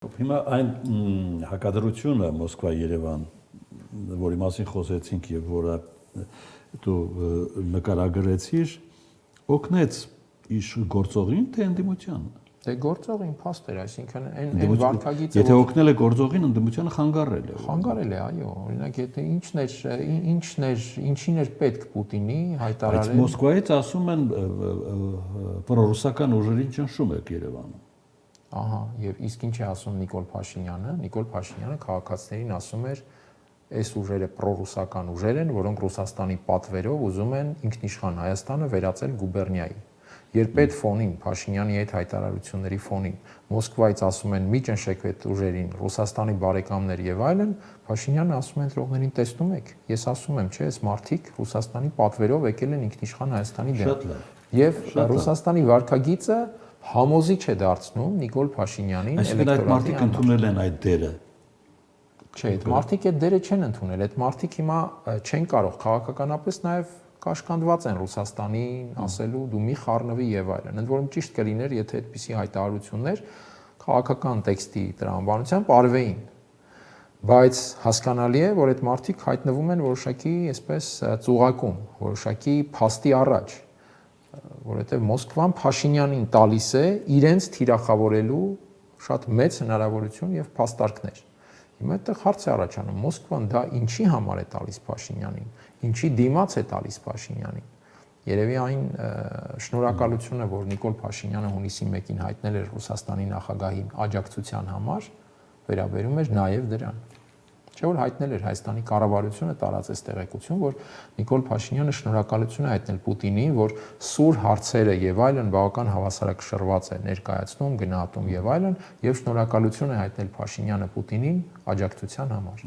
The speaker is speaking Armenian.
Հիմա այն հակադրությունը Մոսկվա-Երևան, որի մասին խոսեցինք եւ որը դու նկարագրեցիր, օգնեց իշ գործողին թե ընդդիմությանը։ Դե գործողին փաստ էր, այսինքն այն վարքագիծը Եթե օգնել է գործողին, ընդդիմությանը խանգարել է։ Խանգարել է, այո, օրինակ եթե ինչին էր պետք Պուտինի հայտարարել։ Բայց Մոսկվայից ասում են պրոռուսական ուժերին ճնշում եք Երևանում։ Ահա, եւ իսկ ինչ է ասում Նիկոլ Փաշինյանը։ Նիկոլ Փաշինյանը քաղաքացիներին ասում էր, այս ուժերը պրոռուսական ուժեր են, որոնք Ռուսաստանի պատվերով ուզում են ինքնիշխան Հայաստանը վերածել գուբերնիայի։ Երբ այդ ֆոնին, Փաշինյանի այդ հայտարարությունների ֆոնին Մոսկվայից ասում են՝ մի ճնշեք այդ ուժերին, Ռուսաստանի բարեկամներ եւ այլն, Փաշինյանը ասում է ընտրողներին՝ տեսնում եք, ես ասում եմ, չէ, այս մարդիկ Ռուսաստանի պատվերով եկել են ինքնիշխան Հայաստանի դեմ։ Եվ Ռուսաստանի վարքագիծը համոզիչ է դարձնում Նիկոլ Փաշինյանին էլեկտորատի մարդիկ ընդունել են այդ դերը։ Չէ, այդ մարդիկ այդ դերը չեն ընդունել, այդ մարդիկ հիմա չեն կարող քաղաքականապես նաև կաշկանդված են Ռուսաստանին ասելու դու մի խառնվի եւ այլն։ Ընդ որում ճիշտ կլիներ, եթե այդպիսի հայտարարություններ քաղաքական տեքստի տրամաբանությամբ արվեին։ Բայց հասկանալի է, որ այդ մարդիկ հայտնվում են որոշակի, այսպես, ծուղակում, որոշակի փաստի առաջ, որովհետեւ Մոսկվան Փաշինյանին տալիս է իրենց թիրախավորելու շատ մեծ հնարավորություն եւ փաստարկներ։ Հիմա այդտեղ հարց է առաջանում, Մոսկվան դա ինչի համար է տալիս Փաշինյանին, ինչի դիմաց է տալիս Փաշինյանին։ Երևի այն շնորհակալությունը, որ Նիկոլ Փաշինյանը հունիսի 1-ին հայտնել էր Ռուսաստանի նախագահին աջակցության համար, վերաբերում էր նաեւ դրան։ Չէ՞ որ հայտնել էր Հայաստանի կառավարությունը տարածեց տեղեկություն, որ Նիկոլ Փաշինյանը շնորհակալություն է հայտնել Պուտինին, որ սուր հարցերը եւ այլն բավական հավասարակշռված է ներկայացնում, գնահատում եւ այլն, եւ շնորհակալություն է հայտնել Փաշինյանը Պուտինին աջակցության համար։